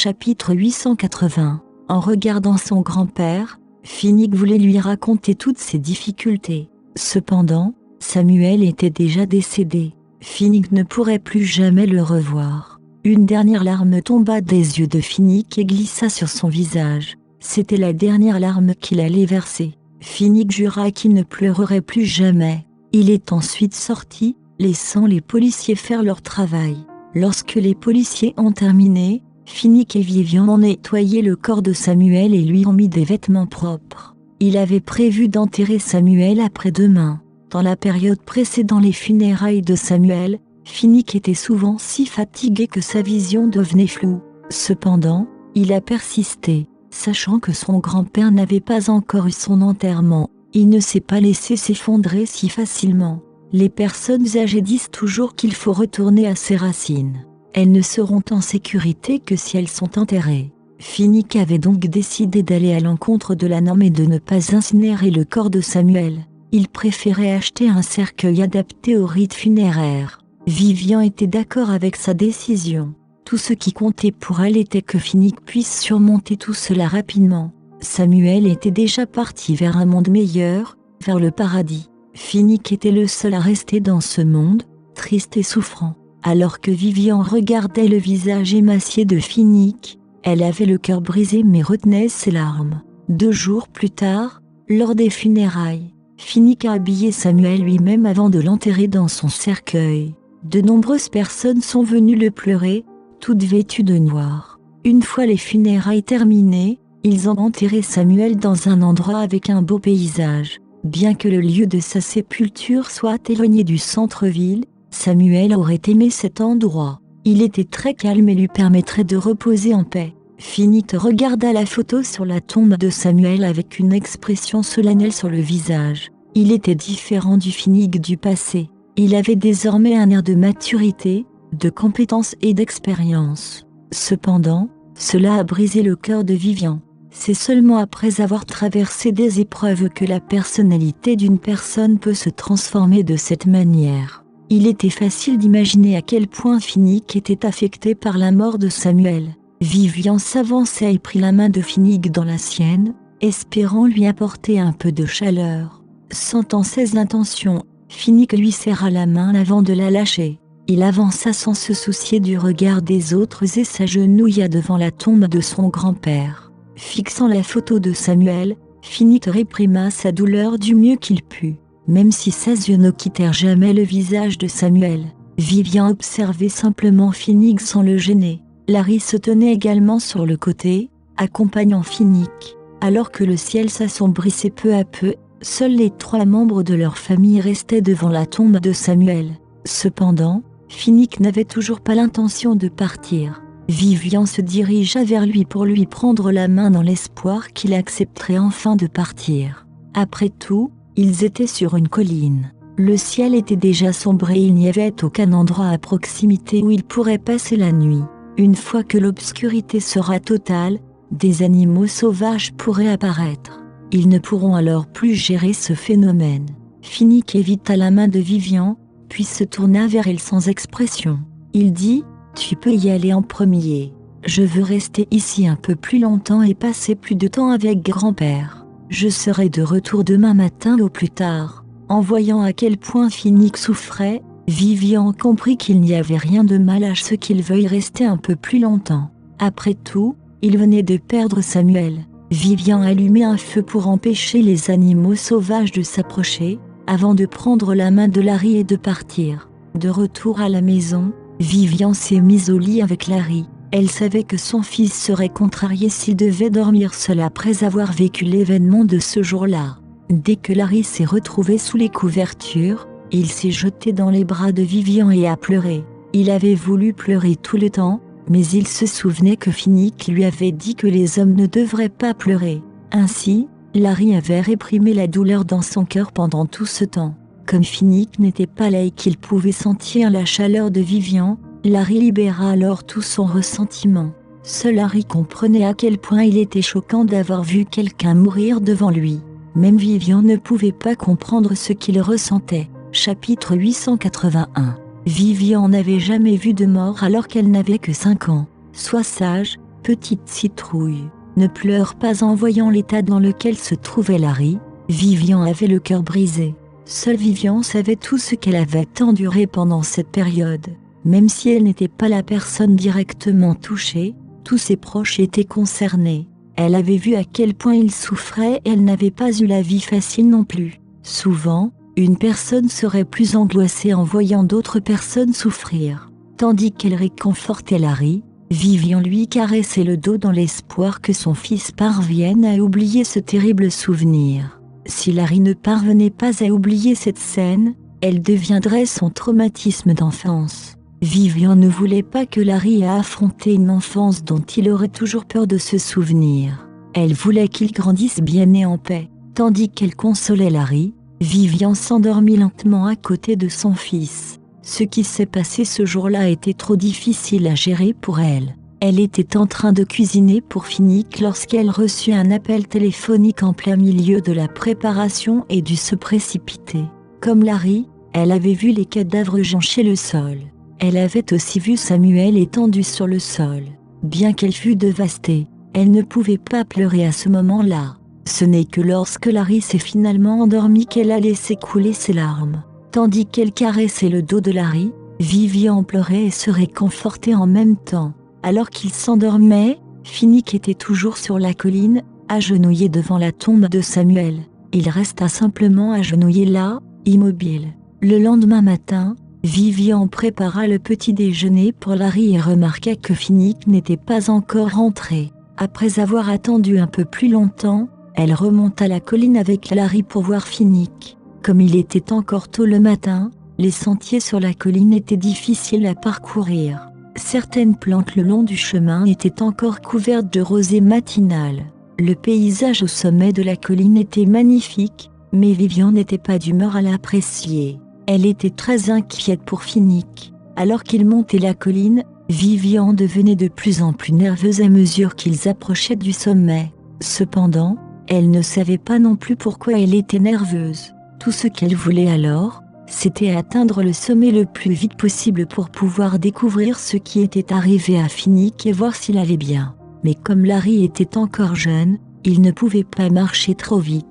Chapitre 880. En regardant son grand-père, Finnick voulait lui raconter toutes ses difficultés. Cependant, Samuel était déjà décédé. Finnick ne pourrait plus jamais le revoir. Une dernière larme tomba des yeux de Finnick et glissa sur son visage. C'était la dernière larme qu'il allait verser. Finnick jura qu'il ne pleurerait plus jamais. Il est ensuite sorti, laissant les policiers faire leur travail. Lorsque les policiers ont terminé, Finnick et Vivian ont nettoyé le corps de Samuel et lui ont mis des vêtements propres. Il avait prévu d'enterrer Samuel après-demain. Dans la période précédant les funérailles de Samuel, Finnick était souvent si fatigué que sa vision devenait floue. Cependant, il a persisté. Sachant que son grand-père n'avait pas encore eu son enterrement, il ne s'est pas laissé s'effondrer si facilement. Les personnes âgées disent toujours qu'il faut retourner à ses racines. Elles ne seront en sécurité que si elles sont enterrées. Finnick avait donc décidé d'aller à l'encontre de la norme et de ne pas incinérer le corps de Samuel. Il préférait acheter un cercueil adapté au rite funéraire. Vivian était d'accord avec sa décision. Tout ce qui comptait pour elle était que Finnick puisse surmonter tout cela rapidement. Samuel était déjà parti vers un monde meilleur, vers le paradis. Finnick était le seul à rester dans ce monde, triste et souffrant. Alors que Vivian regardait le visage émacié de Finnick, elle avait le cœur brisé mais retenait ses larmes. 2 jours plus tard, lors des funérailles, Finnick a habillé Samuel lui-même avant de l'enterrer dans son cercueil. De nombreuses personnes sont venues le pleurer, toutes vêtues de noir. Une fois les funérailles terminées, ils ont enterré Samuel dans un endroit avec un beau paysage. Bien que le lieu de sa sépulture soit éloigné du centre-ville, Samuel aurait aimé cet endroit. Il était très calme et lui permettrait de reposer en paix. Finnick regarda la photo sur la tombe de Samuel avec une expression solennelle sur le visage. Il était différent du Finnick du passé. Il avait désormais un air de maturité, de compétence et d'expérience. Cependant, cela a brisé le cœur de Vivian. C'est seulement après avoir traversé des épreuves que la personnalité d'une personne peut se transformer de cette manière. Il était facile d'imaginer à quel point Finnick était affecté par la mort de Samuel. Vivian s'avança et prit la main de Finnick dans la sienne, espérant lui apporter un peu de chaleur. Sentant ses intentions, Finnick lui serra la main avant de la lâcher. Il avança sans se soucier du regard des autres et s'agenouilla devant la tombe de son grand-père. Fixant la photo de Samuel, Finnick réprima sa douleur du mieux qu'il put. Même si ses yeux ne quittèrent jamais le visage de Samuel, Vivian observait simplement Finnick sans le gêner. Larry se tenait également sur le côté, accompagnant Finnick. Alors que le ciel s'assombrissait peu à peu, seuls les 3 membres de leur famille restaient devant la tombe de Samuel. Cependant, Finnick n'avait toujours pas l'intention de partir. Vivian se dirigea vers lui pour lui prendre la main dans l'espoir qu'il accepterait enfin de partir. Après tout, ils étaient sur une colline. Le ciel était déjà sombre et il n'y avait aucun endroit à proximité où ils pourraient passer la nuit. Une fois que l'obscurité sera totale, des animaux sauvages pourraient apparaître. Ils ne pourront alors plus gérer ce phénomène. Finnick évita la main de Vivian, puis se tourna vers elle sans expression. Il dit « Tu peux y aller en premier. Je veux rester ici un peu plus longtemps et passer plus de temps avec grand-père. Je serai de retour demain matin au plus tard. » En voyant à quel point Finnick souffrait, Vivian comprit qu'il n'y avait rien de mal à ce qu'il veuille rester un peu plus longtemps. Après tout, il venait de perdre Samuel. Vivian allumait un feu pour empêcher les animaux sauvages de s'approcher, avant de prendre la main de Larry et de partir. De retour à la maison, Vivian s'est mise au lit avec Larry. Elle savait que son fils serait contrarié s'il devait dormir seul après avoir vécu l'événement de ce jour-là. Dès que Larry s'est retrouvé sous les couvertures, il s'est jeté dans les bras de Vivian et a pleuré. Il avait voulu pleurer tout le temps, mais il se souvenait que Finnick lui avait dit que les hommes ne devraient pas pleurer. Ainsi, Larry avait réprimé la douleur dans son cœur pendant tout ce temps. Comme Finnick n'était pas là et qu'il pouvait sentir la chaleur de Vivian, Larry libéra alors tout son ressentiment. Seul Larry comprenait à quel point il était choquant d'avoir vu quelqu'un mourir devant lui. Même Vivian ne pouvait pas comprendre ce qu'il ressentait. Chapitre 881. Vivian n'avait jamais vu de mort alors qu'elle n'avait que 5 ans. « Sois sage, Petite citrouille, ne pleure pas. En voyant l'état dans lequel se trouvait Larry, Vivian avait le cœur brisé. Seule Vivian savait tout ce qu'elle avait enduré pendant cette période. Même si elle n'était pas la personne directement touchée, tous ses proches étaient concernés. Elle avait vu à quel point il souffrait et elle n'avait pas eu la vie facile non plus. Souvent, une personne serait plus angoissée en voyant d'autres personnes souffrir. Tandis qu'elle réconfortait Larry, Vivian lui caressait le dos dans l'espoir que son fils parvienne à oublier ce terrible souvenir. Si Larry ne parvenait pas à oublier cette scène, elle deviendrait son traumatisme d'enfance. Vivian ne voulait pas que Larry ait à affronter une enfance dont il aurait toujours peur de se souvenir. Elle voulait qu'il grandisse bien et en paix. Tandis qu'elle consolait Larry, Vivian s'endormit lentement à côté de son fils. Ce qui s'est passé ce jour-là était trop difficile à gérer pour elle. Elle était en train de cuisiner pour Finnick lorsqu'elle reçut un appel téléphonique en plein milieu de la préparation et dut se précipiter. Comme Larry, elle avait vu les cadavres joncher le sol. Elle avait aussi vu Samuel étendu sur le sol. Bien qu'elle fût dévastée, elle ne pouvait pas pleurer à ce moment-là. Ce n'est que lorsque Larry s'est finalement endormi qu'elle a laissé couler ses larmes. Tandis qu'elle caressait le dos de Larry, Vivian pleurait et se réconfortait en même temps. Alors qu'il s'endormait, Finnick était toujours sur la colline, agenouillé devant la tombe de Samuel. Il resta simplement agenouillé là, immobile. Le lendemain matin, Vivian prépara le petit déjeuner pour Larry et remarqua que Finnick n'était pas encore rentré. Après avoir attendu un peu plus longtemps, elle remonta la colline avec Larry pour voir Finnick. Comme il était encore tôt le matin, les sentiers sur la colline étaient difficiles à parcourir. Certaines plantes le long du chemin étaient encore couvertes de rosée matinale. Le paysage au sommet de la colline était magnifique, mais Vivian n'était pas d'humeur à l'apprécier. Elle était très inquiète pour Finnick. Alors qu'ils montaient la colline, Vivian devenait de plus en plus nerveuse à mesure qu'ils approchaient du sommet. Cependant, elle ne savait pas non plus pourquoi elle était nerveuse. Tout ce qu'elle voulait alors, c'était atteindre le sommet le plus vite possible pour pouvoir découvrir ce qui était arrivé à Finnick et voir s'il allait bien. Mais comme Larry était encore jeune, il ne pouvait pas marcher trop vite.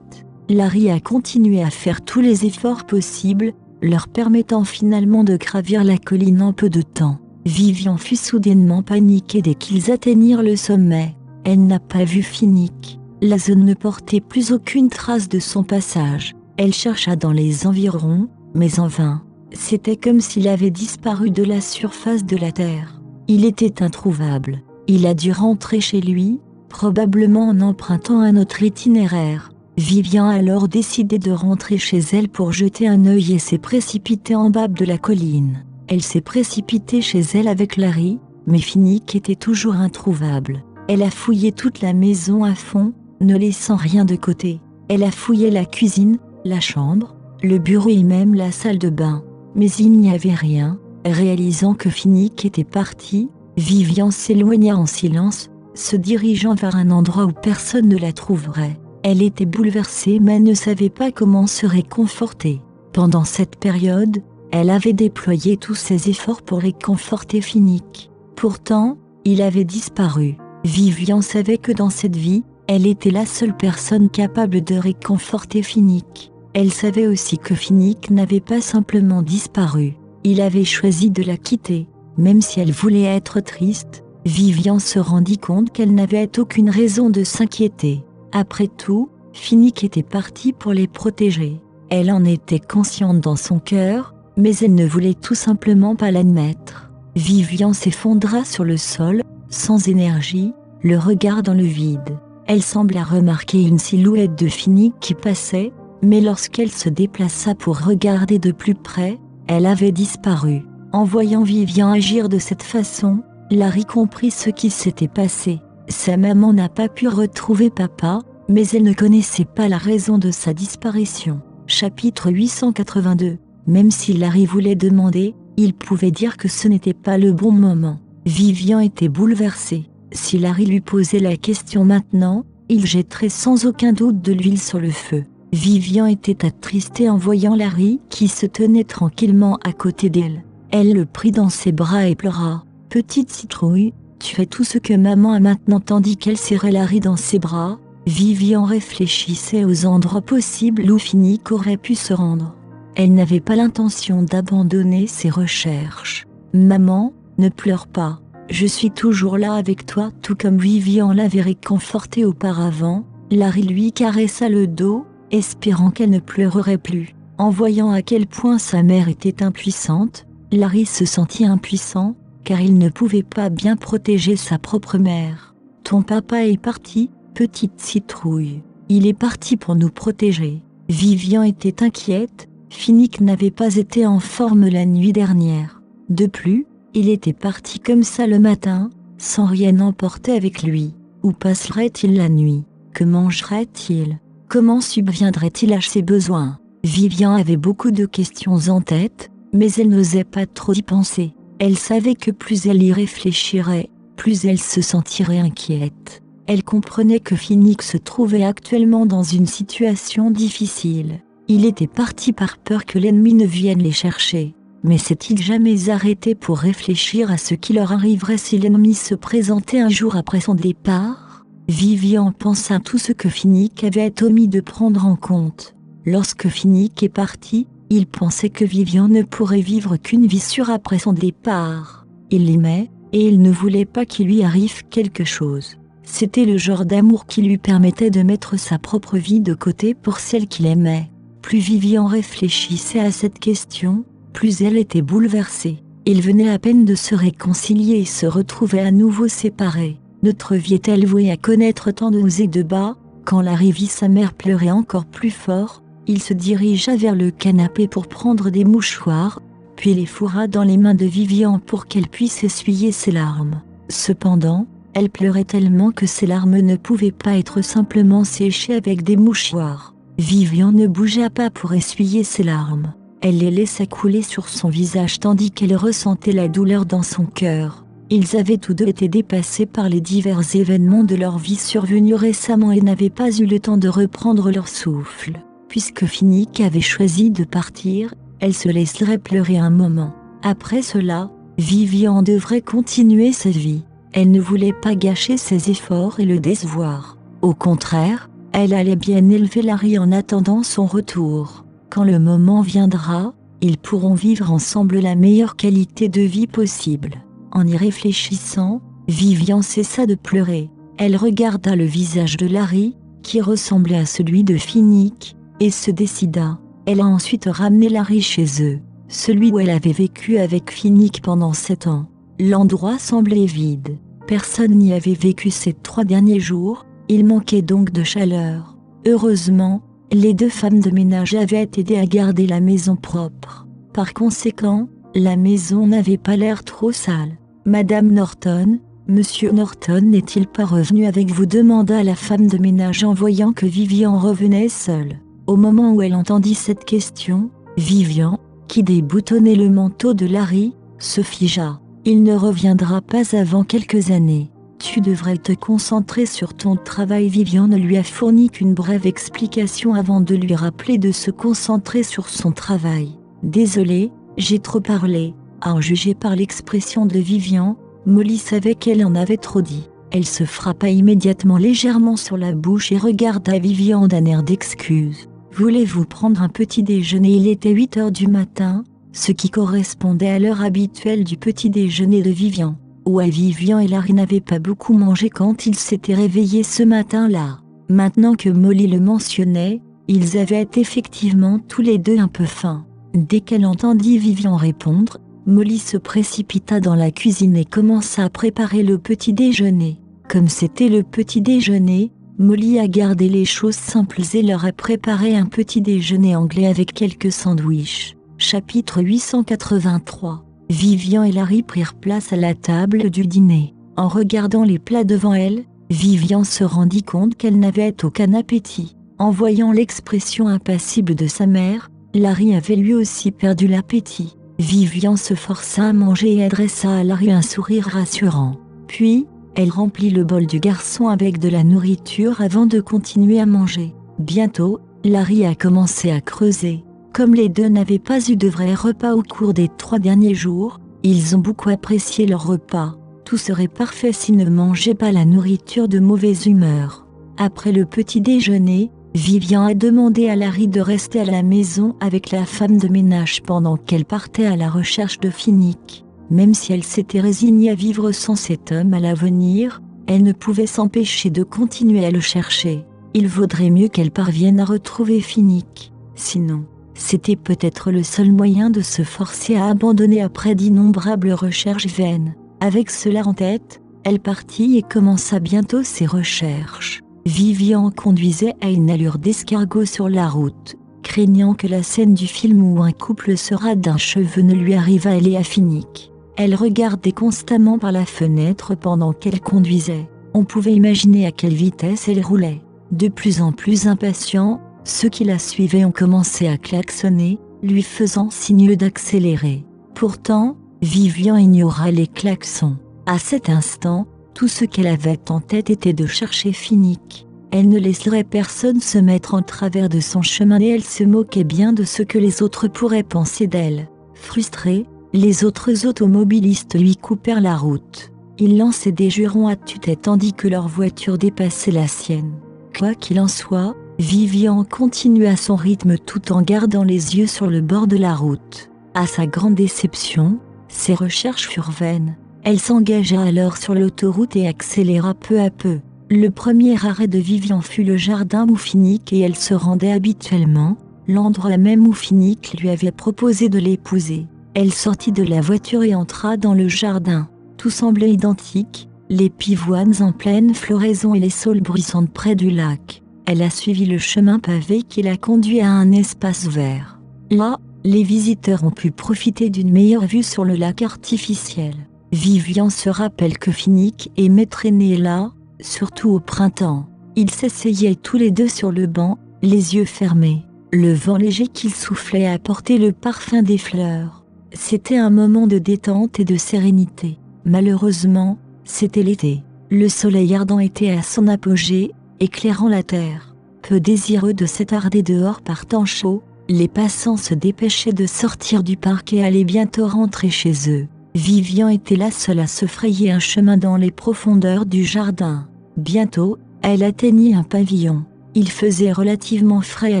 Larry a continué à faire tous les efforts possibles, leur permettant finalement de gravir la colline en peu de temps. Vivian fut soudainement paniquée dès qu'ils atteignirent le sommet. Elle n'a pas vu Finnick. La zone ne portait plus aucune trace de son passage. Elle chercha dans les environs, mais en vain. C'était comme s'il avait disparu de la surface de la terre. Il était introuvable. Il a dû rentrer chez lui, probablement en empruntant un autre itinéraire. Vivian a alors décidé de rentrer chez elle pour jeter un œil et s'est précipitée en bas de la colline. Elle s'est précipitée chez elle avec Larry, mais Finnick était toujours introuvable. Elle a fouillé toute la maison à fond, ne laissant rien de côté. Elle a fouillé la cuisine, la chambre, le bureau et même la salle de bain. Mais il n'y avait rien. Réalisant que Finnick était parti, Vivian s'éloigna en silence, se dirigeant vers un endroit où personne ne la trouverait. Elle était bouleversée mais ne savait pas comment se réconforter. Pendant cette période, elle avait déployé tous ses efforts pour réconforter Finnick. Pourtant, il avait disparu. Vivian savait que dans cette vie, elle était la seule personne capable de réconforter Finnick. Elle savait aussi que Finnick n'avait pas simplement disparu. Il avait choisi de la quitter. Même si elle voulait être triste, Vivian se rendit compte qu'elle n'avait aucune raison de s'inquiéter. Après tout, Finnick était parti pour les protéger. Elle en était consciente dans son cœur, mais elle ne voulait tout simplement pas l'admettre. Vivian s'effondra sur le sol, sans énergie, le regard dans le vide. Elle sembla remarquer une silhouette de Finnick qui passait, mais lorsqu'elle se déplaça pour regarder de plus près, elle avait disparu. En voyant Vivian agir de cette façon, Larry comprit ce qui s'était passé. Sa maman n'a pas pu retrouver papa, mais elle ne connaissait pas la raison de sa disparition. Chapitre 882. Même si Larry voulait demander, il pouvait dire que ce n'était pas le bon moment. Vivian était bouleversée. Si Larry lui posait la question maintenant, il jetterait sans aucun doute de l'huile sur le feu. Vivian était attristée en voyant Larry qui se tenait tranquillement à côté d'elle. Elle le prit dans ses bras et pleura. « Petite citrouille, Tu fais tout ce que maman a maintenant, tandis qu'elle serrait Larry dans ses bras. Vivian réfléchissait aux endroits possibles où Finnick aurait pu se rendre. Elle n'avait pas l'intention d'abandonner ses recherches. Maman, ne pleure pas. Je suis toujours là avec toi, tout comme Vivian l'avait réconforté auparavant. Larry lui caressa le dos, espérant qu'elle ne pleurerait plus. En voyant à quel point sa mère était impuissante, Larry se sentit impuissant, car il ne pouvait pas bien protéger sa propre mère. Ton papa est parti, petite citrouille. Il est parti pour nous protéger. Vivian était inquiète. Finnick n'avait pas été en forme la nuit dernière. De plus, il était parti comme ça le matin, sans rien emporter avec lui. Où passerait-il la nuit? Que mangerait-il? Comment subviendrait-il à ses besoins? Vivian avait beaucoup de questions en tête, mais elle n'osait pas trop y penser. Elle savait que plus elle y réfléchirait, plus elle se sentirait inquiète. Elle comprenait que Finnick se trouvait actuellement dans une situation difficile. Il était parti par peur que l'ennemi ne vienne les chercher. Mais s'est-il jamais arrêté pour réfléchir à ce qui leur arriverait si l'ennemi se présentait un jour après son départ? Vivian pensa à tout ce que Finnick avait omis de prendre en compte. Lorsque Finnick est parti, il pensait que Vivian ne pourrait vivre qu'une vie sûre après son départ. Il l'aimait, et il ne voulait pas qu'il lui arrive quelque chose. C'était le genre d'amour qui lui permettait de mettre sa propre vie de côté pour celle qu'il aimait. Plus Vivian réfléchissait à cette question, plus elle était bouleversée. Ils venaient à peine de se réconcilier et se retrouvaient à nouveau séparés. Notre vie est-elle vouée à connaître tant de hauts et de bas? Quand Larry vit sa mère pleurer encore plus fort, il se dirigea vers le canapé pour prendre des mouchoirs, puis les fourra dans les mains de Vivian pour qu'elle puisse essuyer ses larmes. Cependant, elle pleurait tellement que ses larmes ne pouvaient pas être simplement séchées avec des mouchoirs. Vivian ne bougea pas pour essuyer ses larmes. Elle les laissa couler sur son visage tandis qu'elle ressentait la douleur dans son cœur. Ils avaient tous deux été dépassés par les divers événements de leur vie survenus récemment et n'avaient pas eu le temps de reprendre leur souffle. Puisque Finnick avait choisi de partir, elle se laisserait pleurer un moment. Après cela, Vivian devrait continuer sa vie. Elle ne voulait pas gâcher ses efforts et le décevoir. Au contraire, elle allait bien élever Larry en attendant son retour. Quand le moment viendra, ils pourront vivre ensemble la meilleure qualité de vie possible. En y réfléchissant, Vivian cessa de pleurer. Elle regarda le visage de Larry, qui ressemblait à celui de Finnick, et se décida. Elle a ensuite ramené Larry chez eux, celui où elle avait vécu avec Finnick pendant 7 ans. L'endroit semblait vide. Personne n'y avait vécu ces 3 derniers jours, il manquait donc de chaleur. Heureusement, les 2 femmes de ménage avaient aidé à garder la maison propre. Par conséquent, la maison n'avait pas l'air trop sale. Madame Norton, Monsieur Norton n'est-il pas revenu avec vous? Demanda la femme de ménage en voyant que Vivian revenait seule. Au moment où elle entendit cette question, Vivian, qui déboutonnait le manteau de Larry, se figea. Il ne reviendra pas avant quelques années. Tu devrais te concentrer sur ton travail. Vivian ne lui a fourni qu'une brève explication avant de lui rappeler de se concentrer sur son travail. Désolée, j'ai trop parlé. À en juger par l'expression de Vivian, Molly savait qu'elle en avait trop dit. Elle se frappa immédiatement légèrement sur la bouche et regarda Vivian d'un air d'excuse. Voulez-vous prendre un petit déjeuner? Il était 8 heures du matin, ce qui correspondait à l'heure habituelle du petit déjeuner de Vivian. Ouais, Vivian et Larry n'avaient pas beaucoup mangé quand ils s'étaient réveillés ce matin-là. Maintenant que Molly le mentionnait, ils avaient effectivement tous les deux un peu faim. Dès qu'elle entendit Vivian répondre, Molly se précipita dans la cuisine et commença à préparer le petit déjeuner. Comme c'était le petit déjeuner, Molly a gardé les choses simples et leur a préparé un petit déjeuner anglais avec quelques sandwichs. Chapitre 883. Vivian et Larry prirent place à la table du dîner. En regardant les plats devant elle, Vivian se rendit compte qu'elle n'avait aucun appétit. En voyant l'expression impassible de sa mère, Larry avait lui aussi perdu l'appétit. Vivian se força à manger et adressa à Larry un sourire rassurant. Puis, elle remplit le bol du garçon avec de la nourriture avant de continuer à manger. Bientôt, Larry a commencé à creuser. Comme les deux n'avaient pas eu de vrai repas au cours des 3 derniers jours, ils ont beaucoup apprécié leur repas. Tout serait parfait s'il ne mangeait pas la nourriture de mauvaise humeur. Après le petit déjeuner, Vivian a demandé à Larry de rester à la maison avec la femme de ménage pendant qu'elle partait à la recherche de Finnick. Même si elle s'était résignée à vivre sans cet homme à l'avenir, elle ne pouvait s'empêcher de continuer à le chercher. Il vaudrait mieux qu'elle parvienne à retrouver Finnick. Sinon, c'était peut-être le seul moyen de se forcer à abandonner après d'innombrables recherches vaines. Avec cela en tête, elle partit et commença bientôt ses recherches. Vivian conduisait à une allure d'escargot sur la route, craignant que la scène du film où un couple se rate d'un cheveu ne lui arrivât elle et à Finnick. Elle regardait constamment par la fenêtre pendant qu'elle conduisait. On pouvait imaginer à quelle vitesse elle roulait. De plus en plus impatients, ceux qui la suivaient ont commencé à klaxonner, lui faisant signe d'accélérer. Pourtant, Vivian ignora les klaxons. À cet instant, tout ce qu'elle avait en tête était de chercher Finnick. Elle ne laisserait personne se mettre en travers de son chemin et elle se moquait bien de ce que les autres pourraient penser d'elle. Frustrée, les autres automobilistes lui coupèrent la route. Ils lançaient des jurons à tue-tête tandis que leur voiture dépassait la sienne. Quoi qu'il en soit, Vivian continua son rythme tout en gardant les yeux sur le bord de la route. À sa grande déception, ses recherches furent vaines. Elle s'engagea alors sur l'autoroute et accéléra peu à peu. Le premier arrêt de Vivian fut le jardin où Finnick et elle se rendaient habituellement, l'endroit même où Finnick lui avait proposé de l'épouser. Elle sortit de la voiture et entra dans le jardin. Tout semblait identique, les pivoines en pleine floraison et les saules bruissantes près du lac. Elle a suivi le chemin pavé qui la conduit à un espace vert. Là, les visiteurs ont pu profiter d'une meilleure vue sur le lac artificiel. Vivian se rappelle que Finnick aimait traîner là, surtout au printemps. Ils s'essayaient tous les deux sur le banc, les yeux fermés. Le vent léger qu'il soufflait apportait le parfum des fleurs. C'était un moment de détente et de sérénité. Malheureusement, c'était l'été. Le soleil ardent était à son apogée, éclairant la terre. Peu désireux de s'attarder dehors par temps chaud, les passants se dépêchaient de sortir du parc et allaient bientôt rentrer chez eux. Vivian était la seule à se frayer un chemin dans les profondeurs du jardin. Bientôt, elle atteignit un pavillon. Il faisait relativement frais à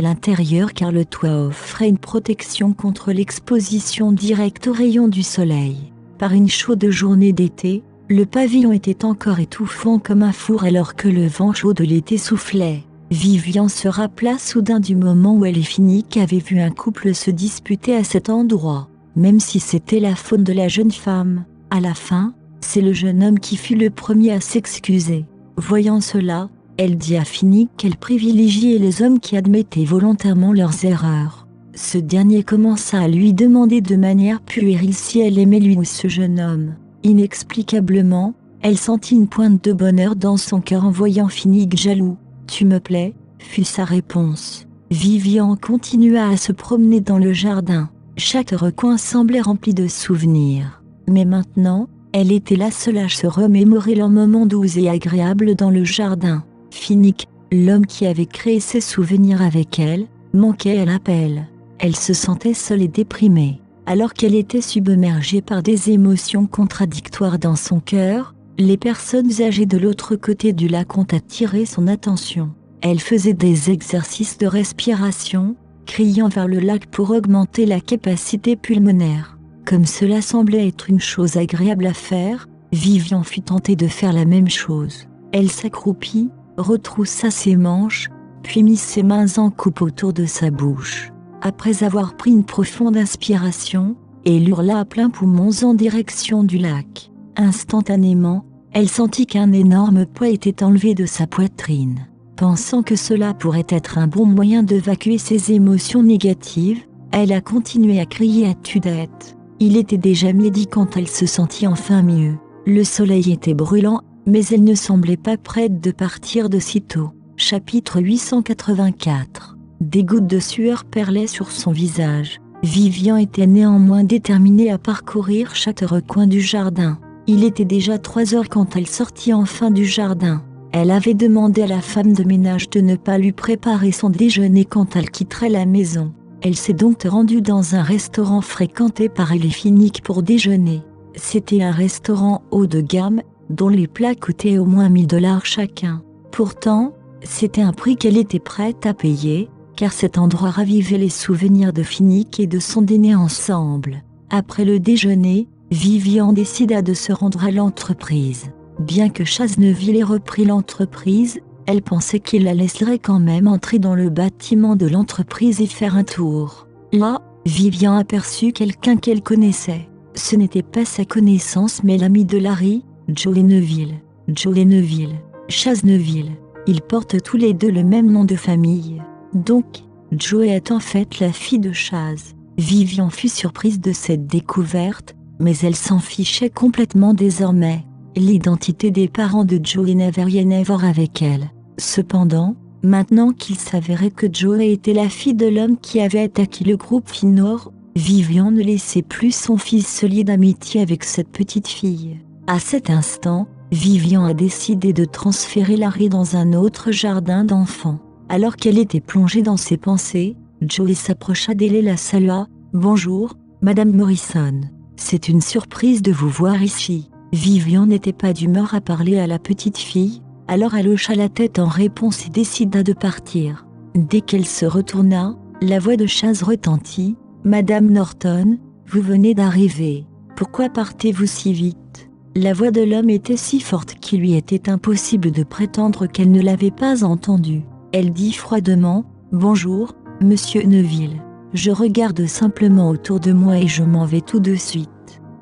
l'intérieur car le toit offrait une protection contre l'exposition directe aux rayons du soleil. Par une chaude journée d'été, le pavillon était encore étouffant comme un four alors que le vent chaud de l'été soufflait. Vivian se rappela soudain du moment où elle et Finnick avaient vu un couple se disputer à cet endroit. Même si c'était la faute de la jeune femme, à la fin, c'est le jeune homme qui fut le premier à s'excuser. Voyant cela, elle dit à Finnick qu'elle privilégiait les hommes qui admettaient volontairement leurs erreurs. Ce dernier commença à lui demander de manière puérile si elle aimait lui ou ce jeune homme. Inexplicablement, elle sentit une pointe de bonheur dans son cœur en voyant Finnick jaloux. « Tu me plais » fut sa réponse. Vivian continua à se promener dans le jardin. Chaque recoin semblait rempli de souvenirs. Mais maintenant, elle était la seule à se remémorer leurs moments doux et agréables dans le jardin. Finnick, l'homme qui avait créé ces souvenirs avec elle, manquait à l'appel. Elle se sentait seule et déprimée. Alors qu'elle était submergée par des émotions contradictoires dans son cœur, les personnes âgées de l'autre côté du lac ont attiré son attention. Elle faisait des exercices de respiration, criant vers le lac pour augmenter la capacité pulmonaire. Comme cela semblait être une chose agréable à faire, Vivian fut tentée de faire la même chose. Elle s'accroupit, retroussa ses manches, puis mit ses mains en coupe autour de sa bouche. Après avoir pris une profonde inspiration, elle hurla à plein poumon en direction du lac. Instantanément, elle sentit qu'un énorme poids était enlevé de sa poitrine. Pensant que cela pourrait être un bon moyen d'évacuer ses émotions négatives, elle a continué à crier à tue-tête. Il était déjà midi quand elle se sentit enfin mieux. Le soleil était brûlant, mais elle ne semblait pas prête de partir de sitôt. Chapitre 884. Des gouttes de sueur perlaient sur son visage. Vivian était néanmoins déterminée à parcourir chaque recoin du jardin. Il était déjà 3 heures quand elle sortit enfin du jardin. Elle avait demandé à la femme de ménage de ne pas lui préparer son déjeuner quand elle quitterait la maison. Elle s'est donc rendue dans un restaurant fréquenté par elle et Finnick pour déjeuner. C'était un restaurant haut de gamme, dont les plats coûtaient au moins 1000 $ chacun. Pourtant, c'était un prix qu'elle était prête à payer, car cet endroit ravivait les souvenirs de Finnick et de son dîner ensemble. Après le déjeuner, Vivian décida de se rendre à l'entreprise. Bien que Chasneville ait repris l'entreprise, elle pensait qu'il la laisserait quand même entrer dans le bâtiment de l'entreprise et faire un tour. Là, Vivian aperçut quelqu'un qu'elle connaissait. Ce n'était pas sa connaissance mais l'ami de Larry, Joey Neville. Joey Neville, Chasneville. Ils portent tous les deux le même nom de famille. Donc, Joey est en fait la fille de Chaz. Vivian fut surprise de cette découverte, mais elle s'en fichait complètement désormais. L'identité des parents de Joey n'avait rien à voir avec elle. Cependant, maintenant qu'il s'avérait que Joey était la fille de l'homme qui avait attaqué le groupe Finor, Vivian ne laissait plus son fils se lier d'amitié avec cette petite fille. À cet instant, Vivian a décidé de transférer Larry dans un autre jardin d'enfants. Alors qu'elle était plongée dans ses pensées, Joey s'approcha d'elle et la salua. « Bonjour, Madame Morrison. C'est une surprise de vous voir ici. » Vivian n'était pas d'humeur à parler à la petite fille, alors elle hocha la tête en réponse et décida de partir. Dès qu'elle se retourna, la voix de Chaz retentit. « Madame Norton, vous venez d'arriver. Pourquoi partez-vous si vite ?» La voix de l'homme était si forte qu'il lui était impossible de prétendre qu'elle ne l'avait pas entendue. Elle dit froidement « Bonjour, Monsieur Neville. Je regarde simplement autour de moi et je m'en vais tout de suite. »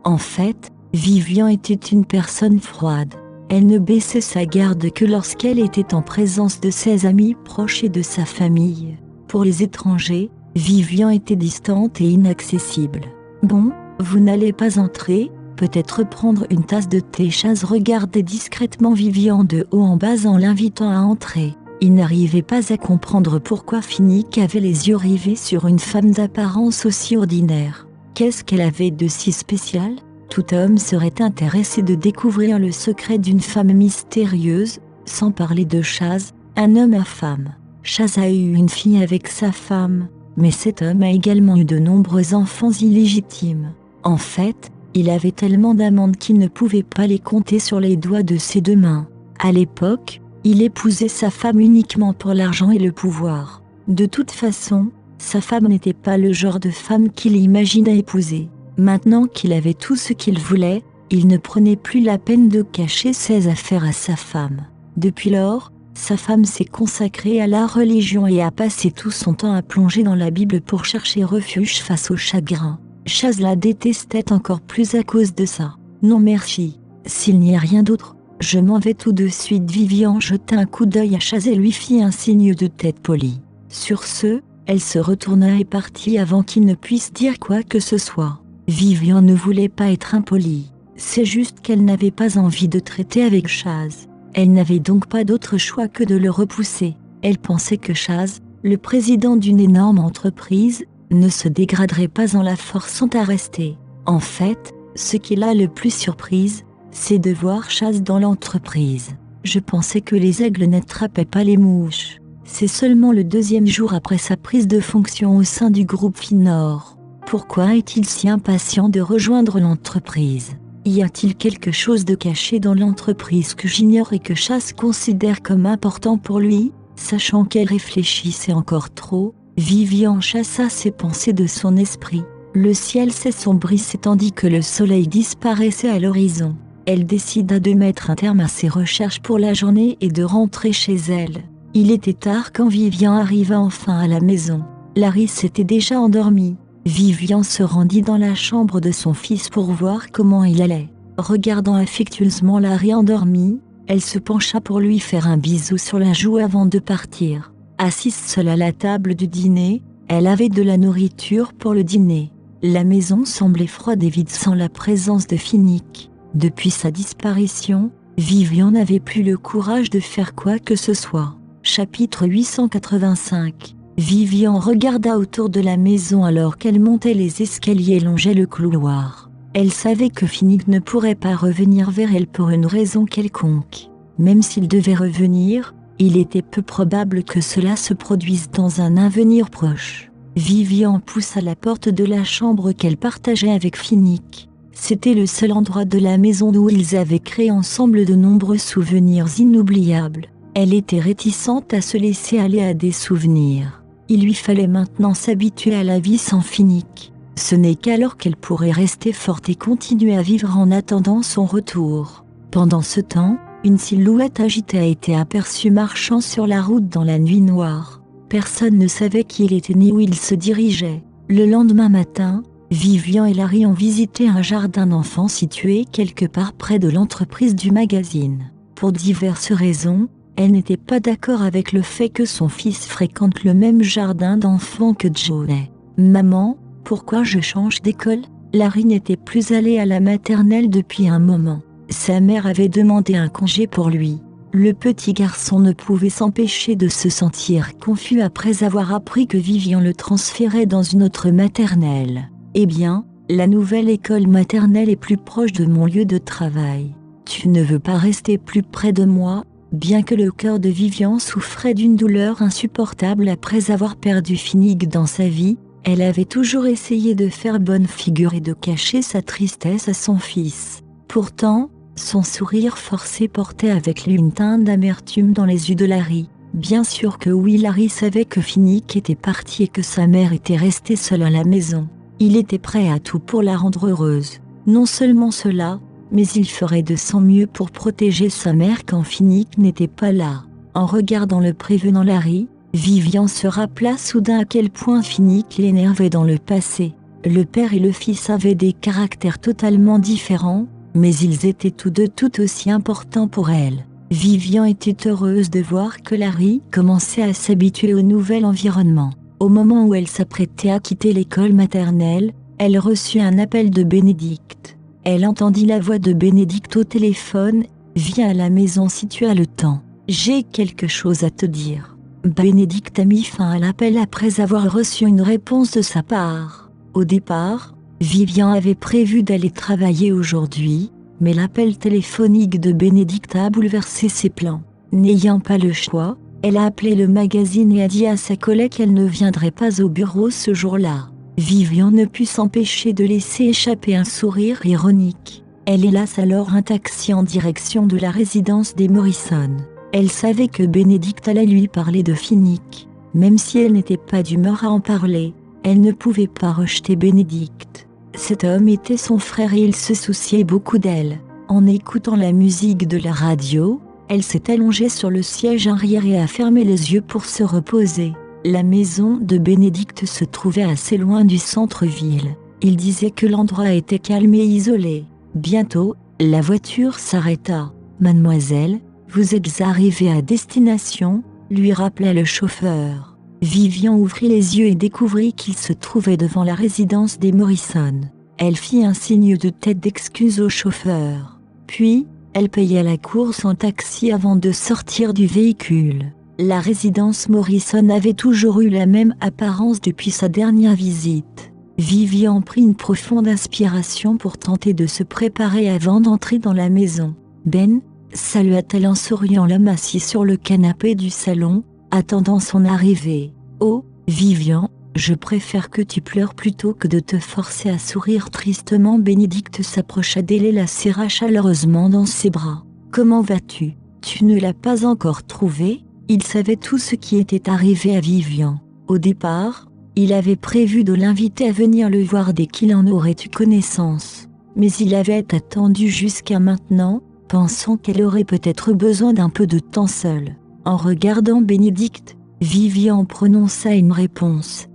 En fait, Vivian était une personne froide. Elle ne baissait sa garde que lorsqu'elle était en présence de ses amis proches et de sa famille. Pour les étrangers, Vivian était distante et inaccessible. « Bon, vous n'allez pas entrer, peut-être prendre une tasse de thé ?» Chaz regardait discrètement Vivian de haut en bas en l'invitant à entrer. Il n'arrivait pas à comprendre pourquoi Finnick avait les yeux rivés sur une femme d'apparence aussi ordinaire. Qu'est-ce qu'elle avait de si spécial ? Tout homme serait intéressé de découvrir le secret d'une femme mystérieuse, sans parler de Chaz, un homme à femme. Chaz a eu une fille avec sa femme, mais cet homme a également eu de nombreux enfants illégitimes. En fait, il avait tellement d'amendes qu'il ne pouvait pas les compter sur les doigts de ses deux mains. À l'époque, il épousait sa femme uniquement pour l'argent et le pouvoir. De toute façon, sa femme n'était pas le genre de femme qu'il imaginait épouser. Maintenant qu'il avait tout ce qu'il voulait, il ne prenait plus la peine de cacher ses affaires à sa femme. Depuis lors, sa femme s'est consacrée à la religion et a passé tout son temps à plonger dans la Bible pour chercher refuge face au chagrin. Chaz la détestait encore plus à cause de ça. « Non merci, s'il n'y a rien d'autre, je m'en vais tout de suite. » Vivian jeta un coup d'œil à Chaz et lui fit un signe de tête poli. Sur ce, elle se retourna et partit avant qu'il ne puisse dire quoi que ce soit. Vivian ne voulait pas être impolie. C'est juste qu'elle n'avait pas envie de traiter avec Chaz. Elle n'avait donc pas d'autre choix que de le repousser. Elle pensait que Chaz, le président d'une énorme entreprise, ne se dégraderait pas en la forçant à rester. En fait, ce qui l'a le plus surprise, c'est de voir Chaz dans l'entreprise. Je pensais que les aigles n'attrapaient pas les mouches. C'est seulement le 2e jour après sa prise de fonction au sein du groupe Finor. Pourquoi est-il si impatient de rejoindre l'entreprise ? Y a-t-il quelque chose de caché dans l'entreprise que j'ignore et que Chaz considère comme important pour lui ? Sachant qu'elle réfléchissait encore trop, Vivian chassa ses pensées de son esprit. Le ciel s'assombrit tandis que le soleil disparaissait à l'horizon. Elle décida de mettre un terme à ses recherches pour la journée et de rentrer chez elle. Il était tard quand Vivian arriva enfin à la maison. Larry s'était déjà endormi. Vivian se rendit dans la chambre de son fils pour voir comment il allait. Regardant affectueusement Larry endormi, elle se pencha pour lui faire un bisou sur la joue avant de partir. Assise seule à la table du dîner, elle avait de la nourriture pour le dîner. La maison semblait froide et vide sans la présence de Finnick. Depuis sa disparition, Vivian n'avait plus le courage de faire quoi que ce soit. Chapitre 885. Vivian regarda autour de la maison alors qu'elle montait les escaliers et longeait le couloir. Elle savait que Finnick ne pourrait pas revenir vers elle pour une raison quelconque. Même s'il devait revenir, il était peu probable que cela se produise dans un avenir proche. Vivian poussa la porte de la chambre qu'elle partageait avec Finnick. C'était le seul endroit de la maison où ils avaient créé ensemble de nombreux souvenirs inoubliables. Elle était réticente à se laisser aller à des souvenirs. Il lui fallait maintenant s'habituer à la vie sans Finnick. Ce n'est qu'alors qu'elle pourrait rester forte et continuer à vivre en attendant son retour. Pendant ce temps, une silhouette agitée a été aperçue marchant sur la route dans la nuit noire. Personne ne savait qui il était ni où il se dirigeait. Le lendemain matin, Vivian et Larry ont visité un jardin d'enfants situé quelque part près de l'entreprise du magazine. Pour diverses raisons, elle n'était pas d'accord avec le fait que son fils fréquente le même jardin d'enfants que Johnny. « Maman, pourquoi je change d'école ?» Larry n'était plus allé à la maternelle depuis un moment. Sa mère avait demandé un congé pour lui. Le petit garçon ne pouvait s'empêcher de se sentir confus après avoir appris que Vivian le transférait dans une autre maternelle. « Eh bien, la nouvelle école maternelle est plus proche de mon lieu de travail. Tu ne veux pas rester plus près de moi ?» Bien que le cœur de Vivian souffrait d'une douleur insupportable après avoir perdu Finnick dans sa vie, elle avait toujours essayé de faire bonne figure et de cacher sa tristesse à son fils. Pourtant, son sourire forcé portait avec lui une teinte d'amertume dans les yeux de Larry. Bien sûr que oui, Larry savait que Finnick était parti et que sa mère était restée seule à la maison. Il était prêt à tout pour la rendre heureuse. Non seulement cela, mais il ferait de son mieux pour protéger sa mère quand Finnick n'était pas là. En regardant le prévenant Larry, Vivian se rappela soudain à quel point Finnick l'énervait dans le passé. Le père et le fils avaient des caractères totalement différents, mais ils étaient tous deux tout aussi importants pour elle. Vivian était heureuse de voir que Larry commençait à s'habituer au nouvel environnement. Au moment où elle s'apprêtait à quitter l'école maternelle, elle reçut un appel de Bénédicte. Elle entendit la voix de Bénédicte au téléphone. « Viens à la maison si tu as le temps. J'ai quelque chose à te dire. » Bénédicte a mis fin à l'appel après avoir reçu une réponse de sa part. Au départ, Vivian avait prévu d'aller travailler aujourd'hui, mais l'appel téléphonique de Bénédicte a bouleversé ses plans. N'ayant pas le choix, elle a appelé le magazine et a dit à sa collègue qu'elle ne viendrait pas au bureau ce jour-là. Vivian ne put s'empêcher de laisser échapper un sourire ironique. Elle hélasse alors un taxi en direction de la résidence des Morrison. Elle savait que Bénédicte allait lui parler de Finnick. Même si elle n'était pas d'humeur à en parler, elle ne pouvait pas rejeter Bénédicte. Cet homme était son frère et il se souciait beaucoup d'elle. En écoutant la musique de la radio, elle s'est allongée sur le siège arrière et a fermé les yeux pour se reposer. La maison de Bénédicte se trouvait assez loin du centre-ville. Il disait que l'endroit était calme et isolé. Bientôt, la voiture s'arrêta. « Mademoiselle, vous êtes arrivée à destination ?» lui rappelait le chauffeur. Vivian ouvrit les yeux et découvrit qu'il se trouvait devant la résidence des Morrison. Elle fit un signe de tête d'excuse au chauffeur. Puis, elle paya la course en taxi avant de sortir du véhicule. La résidence Morrison avait toujours eu la même apparence depuis sa dernière visite. Vivian prit une profonde inspiration pour tenter de se préparer avant d'entrer dans la maison. « Ben » salua-t-elle en souriant l'homme assis sur le canapé du salon, attendant son arrivée. « Oh, Vivian, je préfère que tu pleures plutôt que de te forcer à sourire tristement. » Bénédicte s'approcha d'elle et la serra chaleureusement dans ses bras. « Comment vas-tu ? Tu ne l'as pas encore trouvé ?» Il savait tout ce qui était arrivé à Vivian. Au départ, il avait prévu de l'inviter à venir le voir dès qu'il en aurait eu connaissance. Mais il avait attendu jusqu'à maintenant, pensant qu'elle aurait peut-être besoin d'un peu de temps seule. En regardant Bénédicte, Vivian prononça une réponse.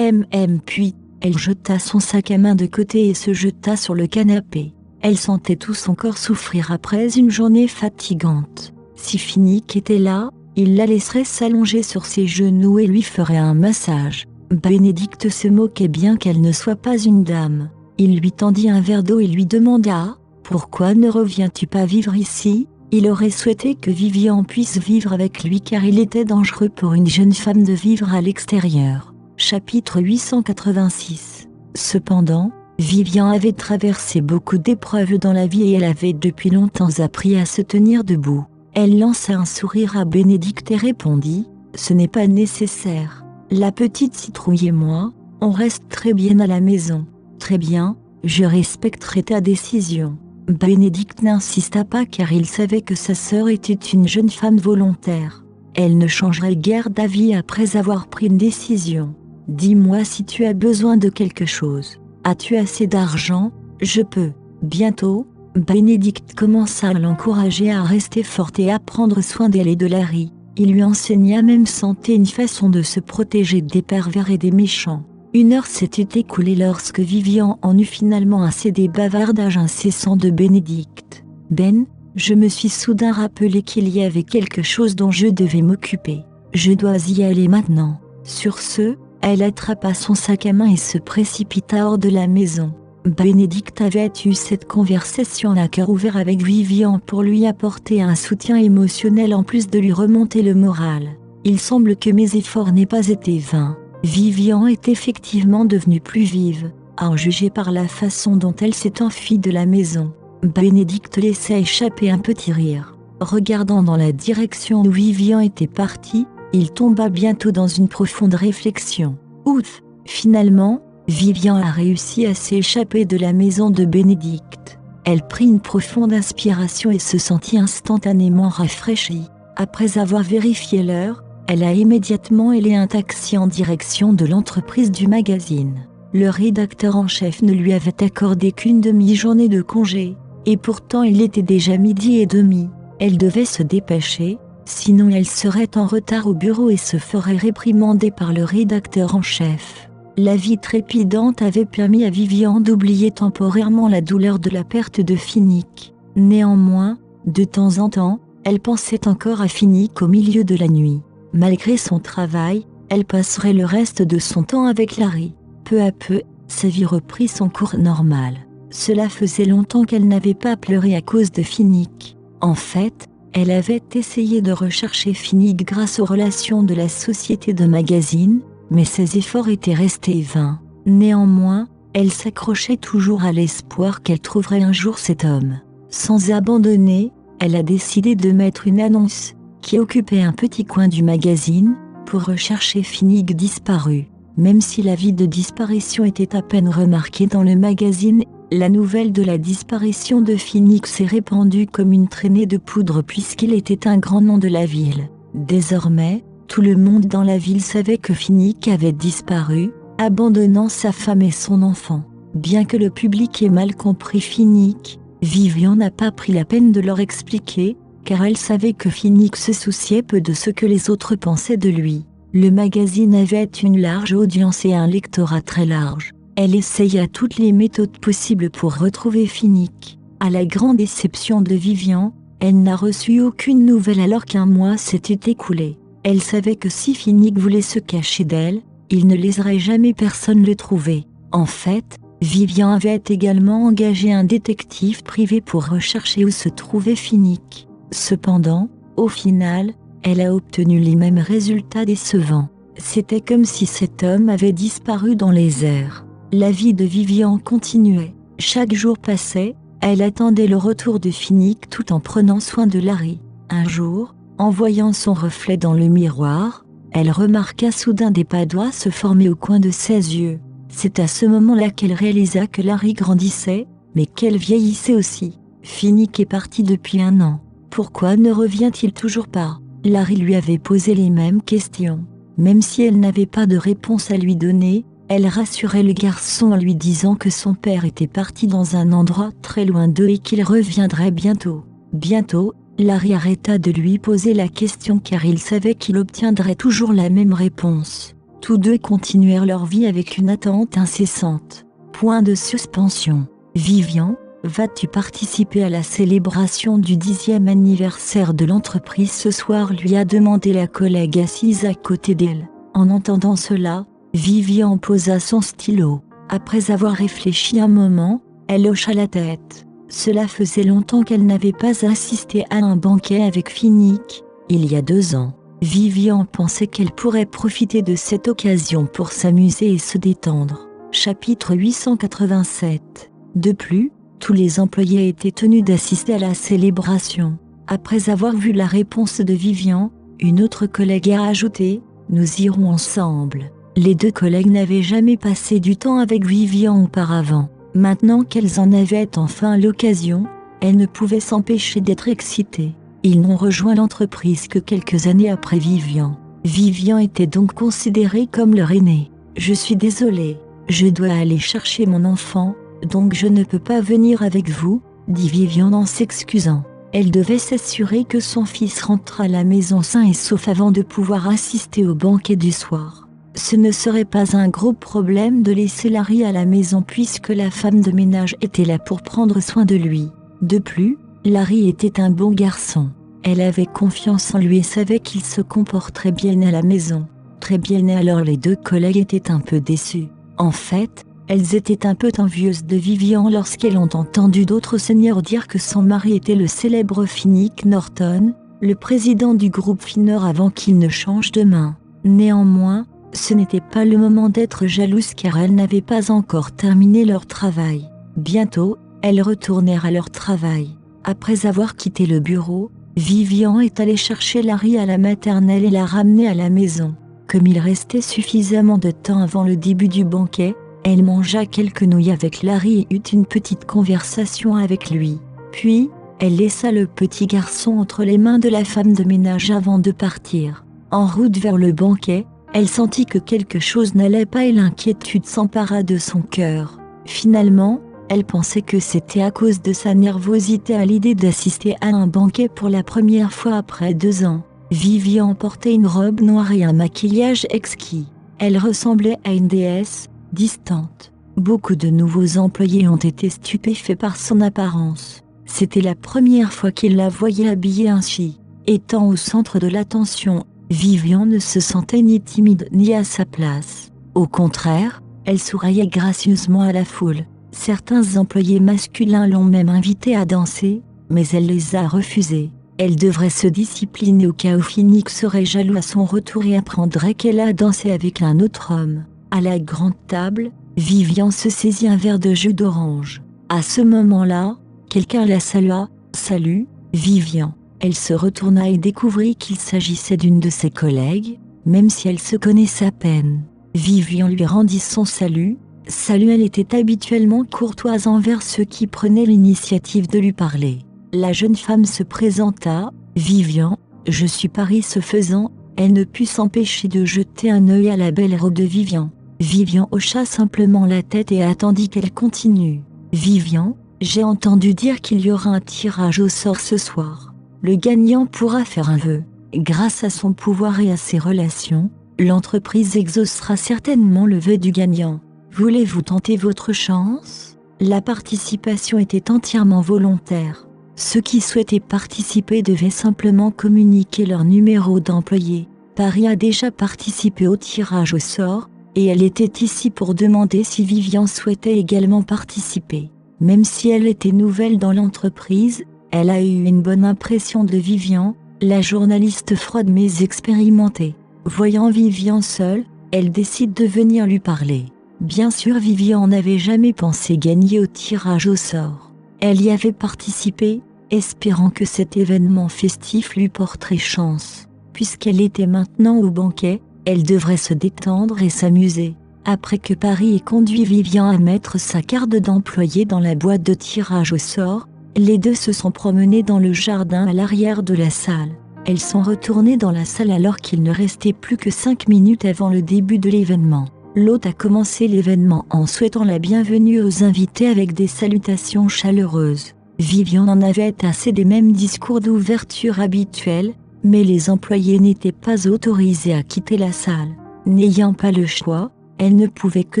Puis, elle jeta son sac à main de côté et se jeta sur le canapé. Elle sentait tout son corps souffrir après une journée fatigante. Si Finnick était là, il la laisserait s'allonger sur ses genoux et lui ferait un massage. Bénédicte se moquait bien qu'elle ne soit pas une dame. Il lui tendit un verre d'eau et lui demanda « Pourquoi ne reviens-tu pas vivre ici ?» Il aurait souhaité que Vivian puisse vivre avec lui car il était dangereux pour une jeune femme de vivre à l'extérieur. Chapitre 886. Cependant, Vivian avait traversé beaucoup d'épreuves dans la vie et elle avait depuis longtemps appris à se tenir debout. Elle lança un sourire à Bénédicte et répondit « Ce n'est pas nécessaire. La petite citrouille et moi, on reste très bien à la maison. » « Très bien, Je respecterai ta décision. Bénédicte n'insista pas car il savait que sa sœur était une jeune femme volontaire. Elle ne changerait guère d'avis après avoir pris une décision. Dis-moi si tu as besoin de quelque chose. As-tu assez d'argent? Je peux. Bientôt, Bénédicte commença à l'encourager à rester forte et à prendre soin d'elle et de Larry. Il lui enseigna même santé une façon de se protéger des pervers et des méchants. 1 heure s'était écoulée lorsque Vivian en eut finalement assez des bavardages incessants de Bénédicte. Ben, je me suis soudain rappelé qu'il y avait quelque chose dont je devais m'occuper. Je dois y aller maintenant. Sur ce, elle attrapa son sac à main et se précipita hors de la maison. Bénédicte avait eu cette conversation à cœur ouvert avec Vivian pour lui apporter un soutien émotionnel en plus de lui remonter le moral. Il semble que mes efforts n'aient pas été vains. Vivian est effectivement devenue plus vive, à en juger par la façon dont elle s'est enfuie de la maison. Bénédicte laissa échapper un petit rire. Regardant dans la direction où Vivian était partie, il tomba bientôt dans une profonde réflexion. Ouf! Finalement, Vivian a réussi à s'échapper de la maison de Bénédicte. Elle prit une profonde inspiration et se sentit instantanément rafraîchie. Après avoir vérifié l'heure, elle a immédiatement hélé un taxi en direction de l'entreprise du magazine. Le rédacteur en chef ne lui avait accordé qu'une demi-journée de congé, et pourtant il était déjà 12h30. Elle devait se dépêcher, sinon elle serait en retard au bureau et se ferait réprimander par le rédacteur en chef. La vie trépidante avait permis à Vivian d'oublier temporairement la douleur de la perte de Finnick. Néanmoins, de temps en temps, elle pensait encore à Finnick au milieu de la nuit. Malgré son travail, elle passerait le reste de son temps avec Larry. Peu à peu, sa vie reprit son cours normal. Cela faisait longtemps qu'elle n'avait pas pleuré à cause de Finnick. En fait, elle avait essayé de rechercher Finnick grâce aux relations de la société de magazine, mais ses efforts étaient restés vains. Néanmoins, elle s'accrochait toujours à l'espoir qu'elle trouverait un jour cet homme. Sans abandonner, elle a décidé de mettre une annonce, qui occupait un petit coin du magazine, pour rechercher Finnick disparu. Même si l'avis de disparition était à peine remarqué dans le magazine, la nouvelle de la disparition de Finnick s'est répandue comme une traînée de poudre puisqu'il était un grand nom de la ville. Désormais, tout le monde dans la ville savait que Finnick avait disparu, abandonnant sa femme et son enfant. Bien que le public ait mal compris Finnick, Vivian n'a pas pris la peine de leur expliquer, car elle savait que Finnick se souciait peu de ce que les autres pensaient de lui. Le magazine avait une large audience et un lectorat très large. Elle essaya toutes les méthodes possibles pour retrouver Finnick. À la grande déception de Vivian, elle n'a reçu aucune nouvelle alors qu'un mois s'était écoulé. Elle savait que si Finnick voulait se cacher d'elle, il ne laisserait jamais personne le trouver. En fait, Vivian avait également engagé un détective privé pour rechercher où se trouvait Finnick. Cependant, au final, elle a obtenu les mêmes résultats décevants. C'était comme si cet homme avait disparu dans les airs. La vie de Vivian continuait. Chaque jour passait, elle attendait le retour de Finnick tout en prenant soin de Larry. Un jour, en voyant son reflet dans le miroir, elle remarqua soudain des pas d'oie se former au coin de ses yeux. C'est à ce moment-là qu'elle réalisa que Larry grandissait, mais qu'elle vieillissait aussi. Finnick est parti depuis 1 an. Pourquoi ne revient-il toujours pas? Larry lui avait posé les mêmes questions. Même si elle n'avait pas de réponse à lui donner, elle rassurait le garçon en lui disant que son père était parti dans un endroit très loin d'eux et qu'il reviendrait bientôt. Bientôt, Larry arrêta de lui poser la question car il savait qu'il obtiendrait toujours la même réponse. Tous deux continuèrent leur vie avec une attente incessante. Point de suspension. Vivian, vas-tu participer à la célébration du 10e anniversaire de l'entreprise ce soir, lui a demandé la collègue assise à côté d'elle. En entendant cela, Vivian posa son stylo. Après avoir réfléchi un moment, elle hocha la tête. Cela faisait longtemps qu'elle n'avait pas assisté à un banquet avec Finnick, il y a 2 ans. Vivian pensait qu'elle pourrait profiter de cette occasion pour s'amuser et se détendre. Chapitre 887. De plus, tous les employés étaient tenus d'assister à la célébration. Après avoir vu la réponse de Vivian, une autre collègue a ajouté « Nous irons ensemble ». Les 2 collègues n'avaient jamais passé du temps avec Vivian auparavant. Maintenant qu'elles en avaient enfin l'occasion, elles ne pouvaient s'empêcher d'être excitées. Ils n'ont rejoint l'entreprise que quelques années après Vivian. Vivian était donc considéré comme leur aîné. « Je suis désolée, je dois aller chercher mon enfant, donc je ne peux pas venir avec vous », dit Vivian en s'excusant. Elle devait s'assurer que son fils rentre à la maison sain et sauf avant de pouvoir assister au banquet du soir. Ce ne serait pas un gros problème de laisser Larry à la maison puisque la femme de ménage était là pour prendre soin de lui. De plus, Larry était un bon garçon. Elle avait confiance en lui et savait qu'il se comporterait bien à la maison. Très bien, et alors les deux collègues étaient un peu déçus. En fait, elles étaient un peu envieuses de Vivian lorsqu'elles ont entendu d'autres seigneurs dire que son mari était le célèbre Finnick Norton, le président du groupe Finner avant qu'il ne change de main. Néanmoins, ce n'était pas le moment d'être jalouse car elles n'avaient pas encore terminé leur travail. Bientôt, elles retournèrent à leur travail. Après avoir quitté le bureau, Vivian est allée chercher Larry à la maternelle et l'a ramené à la maison. Comme il restait suffisamment de temps avant le début du banquet, elle mangea quelques nouilles avec Larry et eut une petite conversation avec lui. Puis, elle laissa le petit garçon entre les mains de la femme de ménage avant de partir. En route vers le banquet, elle sentit que quelque chose n'allait pas et l'inquiétude s'empara de son cœur. Finalement, elle pensait que c'était à cause de sa nervosité à l'idée d'assister à un banquet pour la première fois après 2 ans. Vivian portait une robe noire et un maquillage exquis. Elle ressemblait à une déesse, distante. Beaucoup de nouveaux employés ont été stupéfaits par son apparence. C'était la première fois qu'ils la voyaient habillée ainsi. Étant au centre de l'attention, Vivian ne se sentait ni timide ni à sa place. Au contraire, elle souriait gracieusement à la foule. Certains employés masculins l'ont même invitée à danser, mais elle les a refusés. Elle devrait se discipliner au cas où Finnick serait jaloux à son retour et apprendrait qu'elle a dansé avec un autre homme. À la grande table, Vivian se saisit un verre de jus d'orange. À ce moment-là, quelqu'un la salua. « Salut, Vivian ». Elle se retourna et découvrit qu'il s'agissait d'une de ses collègues, même si elle se connaissait à peine. Vivian lui rendit son salut. Salut, elle était habituellement courtoise envers ceux qui prenaient l'initiative de lui parler. La jeune femme se présenta. « Vivian, je suis Paris ». Ce faisant, elle ne put s'empêcher de jeter un œil à la belle robe de Vivian. Vivian hocha simplement la tête et attendit qu'elle continue. « Vivian, j'ai entendu dire qu'il y aura un tirage au sort ce soir. Le gagnant pourra faire un vœu. Grâce à son pouvoir et à ses relations, l'entreprise exaucera certainement le vœu du gagnant. Voulez-vous tenter votre chance ?» La participation était entièrement volontaire. Ceux qui souhaitaient participer devaient simplement communiquer leur numéro d'employé. Paris a déjà participé au tirage au sort, et elle était ici pour demander si Vivian souhaitait également participer. Même si elle était nouvelle dans l'entreprise, elle a eu une bonne impression de Vivian, la journaliste froide mais expérimentée. Voyant Vivian seule, elle décide de venir lui parler. Bien sûr, Vivian n'avait jamais pensé gagner au tirage au sort. Elle y avait participé, espérant que cet événement festif lui porterait chance. Puisqu'elle était maintenant au banquet, elle devrait se détendre et s'amuser. Après que Paris ait conduit Vivian à mettre sa carte d'employé dans la boîte de tirage au sort, les deux se sont promenés dans le jardin à l'arrière de la salle. Elles sont retournées dans la salle alors qu'il ne restait plus que 5 minutes avant le début de l'événement. L'hôte a commencé l'événement en souhaitant la bienvenue aux invités avec des salutations chaleureuses. Vivian en avait assez des mêmes discours d'ouverture habituels, mais les employés n'étaient pas autorisés à quitter la salle. N'ayant pas le choix, elle ne pouvait que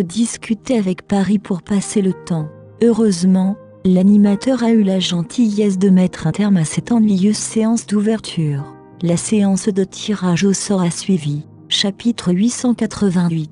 discuter avec Paris pour passer le temps. Heureusement, l'animateur a eu la gentillesse de mettre un terme à cette ennuyeuse séance d'ouverture. La séance de tirage au sort a suivi. Chapitre 888.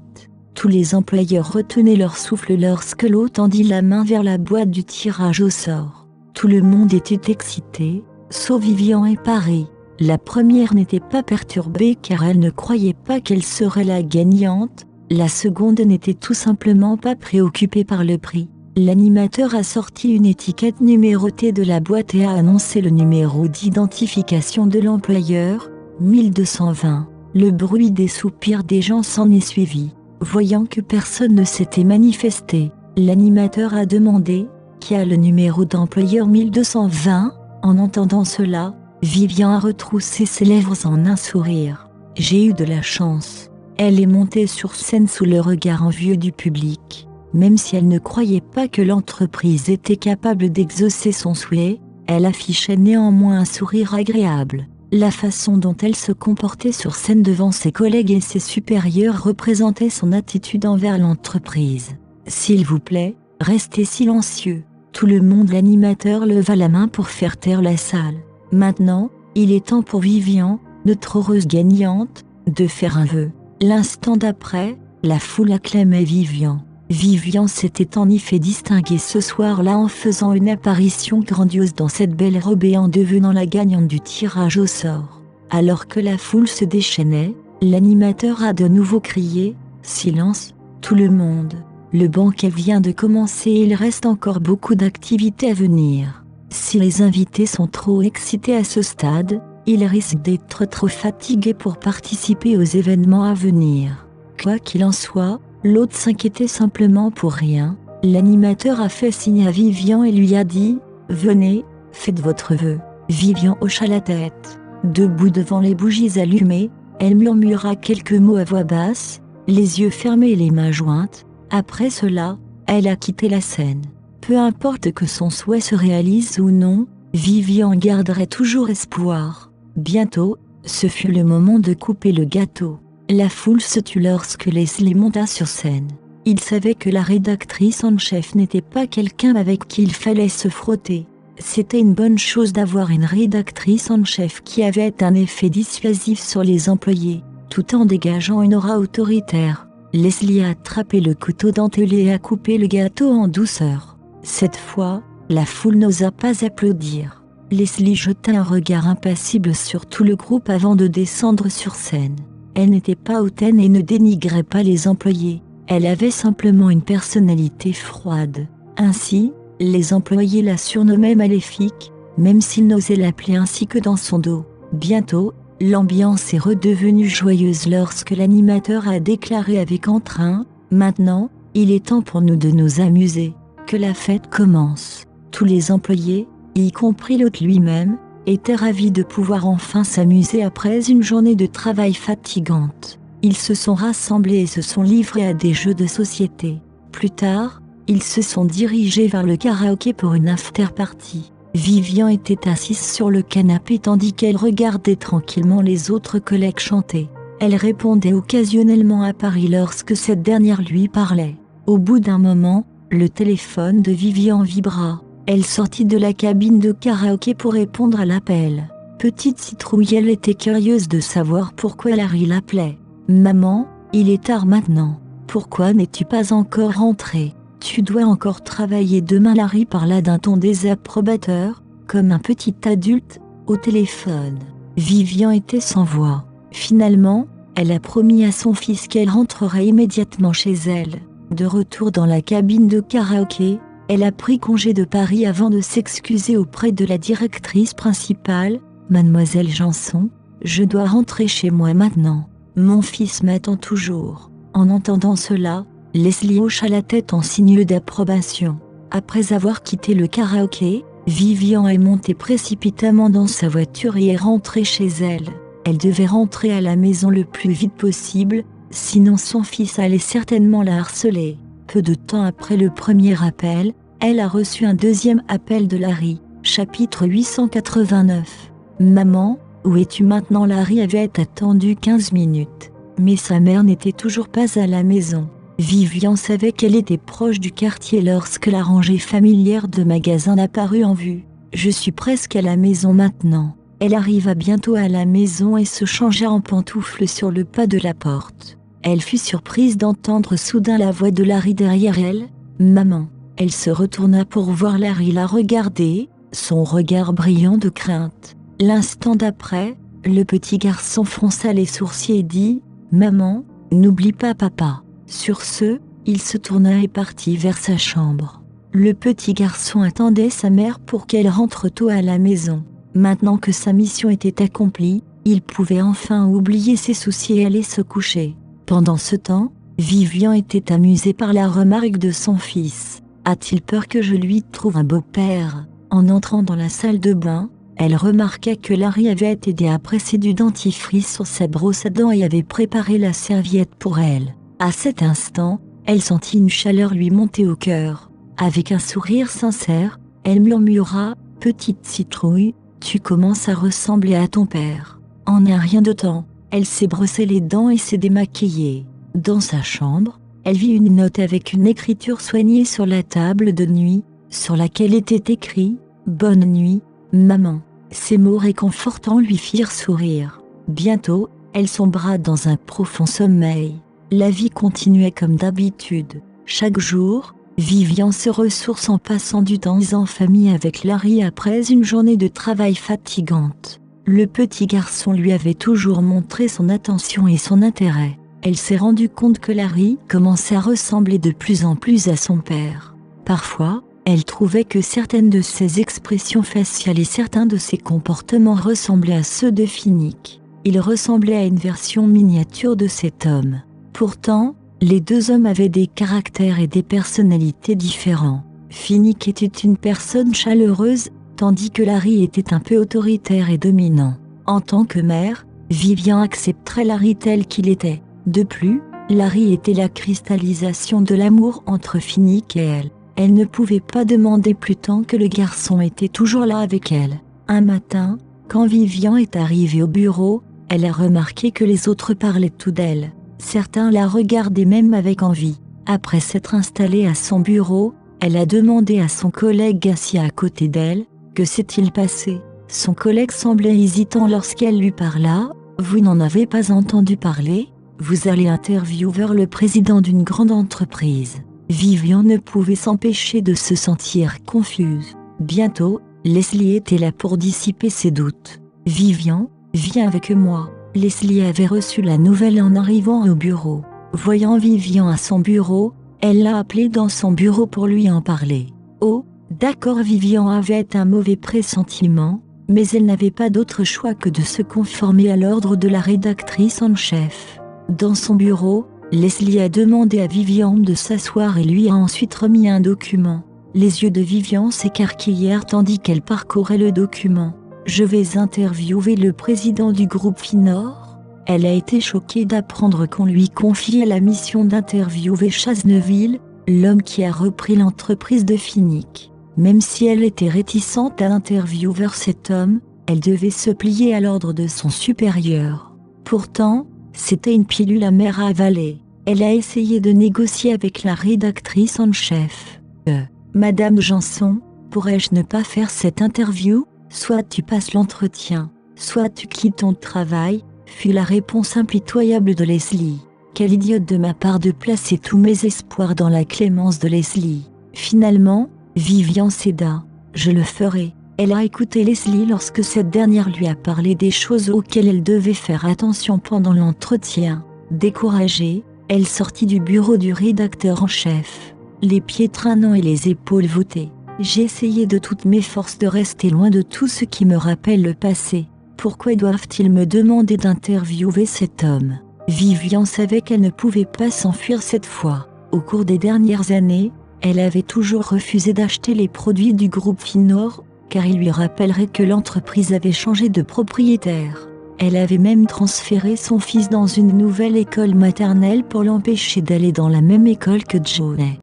Tous les employeurs retenaient leur souffle lorsque l'hôte tendit la main vers la boîte du tirage au sort. Tout le monde était excité, sauf Vivian et Paris. La première n'était pas perturbée car elle ne croyait pas qu'elle serait la gagnante. La seconde n'était tout simplement pas préoccupée par le prix. L'animateur a sorti une étiquette numérotée de la boîte et a annoncé le numéro d'identification de l'employeur, 1220. Le bruit des soupirs des gens s'en est suivi. Voyant que personne ne s'était manifesté, L'animateur a demandé « Qui a le numéro d'employeur 1220 ?» En entendant cela, Vivian a retroussé ses lèvres en un sourire. « J'ai eu de la chance. » Elle est montée sur scène sous le regard envieux du public. Même si elle ne croyait pas que l'entreprise était capable d'exaucer son souhait, elle affichait néanmoins un sourire agréable. La façon dont elle se comportait sur scène devant ses collègues et ses supérieurs représentait son attitude envers l'entreprise. « S'il vous plaît, restez silencieux. » Tout le monde. L'animateur leva la main pour faire taire la salle. Maintenant, il est temps pour Vivian, notre heureuse gagnante, de faire un vœu. L'instant d'après, la foule acclamait Vivian. Vivian s'était en effet distinguée ce soir-là en faisant une apparition grandiose dans cette belle robe et en devenant la gagnante du tirage au sort. Alors que la foule se déchaînait, l'animateur a de nouveau crié « Silence, tout le monde !» Le banquet vient de commencer et il reste encore beaucoup d'activités à venir. Si les invités sont trop excités à ce stade, ils risquent d'être trop fatigués pour participer aux événements à venir. Quoi qu'il en soit, l'hôte s'inquiétait simplement pour rien. L'animateur a fait signe à Vivian et lui a dit « Venez, faites votre vœu ». Vivian hocha la tête. Debout devant les bougies allumées, elle murmura quelques mots à voix basse, les yeux fermés et les mains jointes. Après cela, elle a quitté la scène. Peu importe que son souhait se réalise ou non, Vivian garderait toujours espoir. Bientôt, ce fut le moment de couper le gâteau. La foule se tut lorsque Leslie monta sur scène. Il savait que la rédactrice en chef n'était pas quelqu'un avec qui il fallait se frotter. C'était une bonne chose d'avoir une rédactrice en chef qui avait un effet dissuasif sur les employés, tout en dégageant une aura autoritaire. Leslie a attrapé le couteau dentelé et a coupé le gâteau en douceur. Cette fois, la foule n'osa pas applaudir. Leslie jeta un regard impassible sur tout le groupe avant de descendre sur scène. Elle n'était pas hautaine et ne dénigrait pas les employés. Elle avait simplement une personnalité froide. Ainsi, les employés la surnommaient maléfique, même s'ils n'osaient l'appeler ainsi que dans son dos. Bientôt, l'ambiance est redevenue joyeuse lorsque l'animateur a déclaré avec entrain « Maintenant, il est temps pour nous de nous amuser. Que la fête commence. » Tous les employés, y compris l'hôte lui-même, étaient ravis de pouvoir enfin s'amuser après une journée de travail fatigante. Ils se sont rassemblés et se sont livrés à des jeux de société. Plus tard, ils se sont dirigés vers le karaoké pour une after-party. Vivian était assise sur le canapé tandis qu'elle regardait tranquillement les autres collègues chanter. Elle répondait occasionnellement à Paris lorsque cette dernière lui parlait. Au bout d'un moment, le téléphone de Vivian vibra. Elle sortit de la cabine de karaoké pour répondre à l'appel. Petite citrouille, elle était curieuse de savoir pourquoi Larry l'appelait. « Maman, il est tard maintenant. Pourquoi n'es-tu pas encore rentrée ? Tu dois encore travailler demain. » Larry parla d'un ton désapprobateur, comme un petit adulte, au téléphone. Vivian était sans voix. Finalement, elle a promis à son fils qu'elle rentrerait immédiatement chez elle. De retour dans la cabine de karaoké, elle a pris congé de Paris avant de s'excuser auprès de la directrice principale. « Mademoiselle Janson, je dois rentrer chez moi maintenant. Mon fils m'attend toujours. » En entendant cela, Leslie hocha la tête en signe d'approbation. Après avoir quitté le karaoké, Vivian est montée précipitamment dans sa voiture et est rentrée chez elle. Elle devait rentrer à la maison le plus vite possible, sinon son fils allait certainement la harceler. Peu de temps après le premier appel, elle a reçu un deuxième appel de Larry. Chapitre 889. Maman, où es-tu maintenant? Larry avait attendu 15 minutes, mais sa mère n'était toujours pas à la maison. Vivian savait qu'elle était proche du quartier lorsque la rangée familière de magasins apparut en vue. Je suis presque à la maison maintenant. Elle arriva bientôt à la maison et se changea en pantoufles sur le pas de la porte. Elle fut surprise d'entendre soudain la voix de Larry derrière elle. « Maman !» Elle se retourna pour voir Larry la regarder, son regard brillant de crainte. L'instant d'après, le petit garçon fronça les sourcils et dit « Maman, n'oublie pas papa !» Sur ce, il se tourna et partit vers sa chambre. Le petit garçon attendait sa mère pour qu'elle rentre tôt à la maison. Maintenant que sa mission était accomplie, il pouvait enfin oublier ses soucis et aller se coucher. Pendant ce temps, Vivian était amusée par la remarque de son fils. A-t-il peur que je lui trouve un beau-père? En entrant dans la salle de bain, elle remarqua que Larry avait aidé à presser du dentifrice sur sa brosse à dents et avait préparé la serviette pour elle. À cet instant, elle sentit une chaleur lui monter au cœur. Avec un sourire sincère, elle murmura « Petite citrouille, tu commences à ressembler à ton père. » En un rien de temps, elle s'est brossé les dents et s'est démaquillée. Dans sa chambre, elle vit une note avec une écriture soignée sur la table de nuit, sur laquelle était écrit « Bonne nuit, maman ». Ces mots réconfortants lui firent sourire. Bientôt, elle sombra dans un profond sommeil. La vie continuait comme d'habitude. Chaque jour, Vivian se ressource en passant du temps en famille avec Larry après une journée de travail fatigante. Le petit garçon lui avait toujours montré son attention et son intérêt. Elle s'est rendue compte que Larry commençait à ressembler de plus en plus à son père. Parfois, elle trouvait que certaines de ses expressions faciales et certains de ses comportements ressemblaient à ceux de Finnick. Il ressemblait à une version miniature de cet homme. Pourtant, les deux hommes avaient des caractères et des personnalités différents. Finnick était une personne chaleureuse, tandis que Larry était un peu autoritaire et dominant. En tant que mère, Vivian accepterait Larry tel qu'il était. De plus, Larry était la cristallisation de l'amour entre Finnick et elle. Elle ne pouvait pas demander plus tant que le garçon était toujours là avec elle. Un matin, quand Vivian est arrivée au bureau, elle a remarqué que les autres parlaient tout d'elle. Certains la regardaient même avec envie. Après s'être installée à son bureau, elle a demandé à son collègue assis à côté d'elle « Que s'est-il passé ?» Son collègue semblait hésitant lorsqu'elle lui parla « Vous n'en avez pas entendu parler? Vous allez interviewer le président d'une grande entreprise. » Vivian ne pouvait s'empêcher de se sentir confuse. Bientôt, Leslie était là pour dissiper ses doutes. « Vivian, viens avec moi. » Leslie avait reçu la nouvelle en arrivant au bureau. Voyant Vivian à son bureau, elle l'a appelé dans son bureau pour lui en parler. Oh, d'accord, Vivian avait un mauvais pressentiment, mais elle n'avait pas d'autre choix que de se conformer à l'ordre de la rédactrice en chef. Dans son bureau, Leslie a demandé à Vivian de s'asseoir et lui a ensuite remis un document. Les yeux de Vivian s'écarquillèrent tandis qu'elle parcourait le document. « Je vais interviewer le président du groupe Finor ?» Elle a été choquée d'apprendre qu'on lui confiait la mission d'interviewer Chasneville, l'homme qui a repris l'entreprise de Finnick. Même si elle était réticente à interviewer cet homme, elle devait se plier à l'ordre de son supérieur. Pourtant, c'était une pilule amère à avaler. Elle a essayé de négocier avec la rédactrice en chef. « Madame Janson, pourrais-je ne pas faire cette interview? Soit tu passes l'entretien, soit tu quittes ton travail », fut la réponse impitoyable de Leslie. Quelle idiote de ma part de placer tous mes espoirs dans la clémence de Leslie. Finalement, Vivian céda. « Je le ferai. » Elle a écouté Leslie lorsque cette dernière lui a parlé des choses auxquelles elle devait faire attention pendant l'entretien. Découragée, elle sortit du bureau du rédacteur en chef, les pieds traînants et les épaules voûtées. « J'ai essayé de toutes mes forces de rester loin de tout ce qui me rappelle le passé. Pourquoi doivent-ils me demander d'interviewer cet homme ?» Vivian savait qu'elle ne pouvait pas s'enfuir cette fois. Au cours des dernières années, elle avait toujours refusé d'acheter les produits du groupe Finor, car il lui rappellerait que l'entreprise avait changé de propriétaire. Elle avait même transféré son fils dans une nouvelle école maternelle pour l'empêcher d'aller dans la même école que Johnny.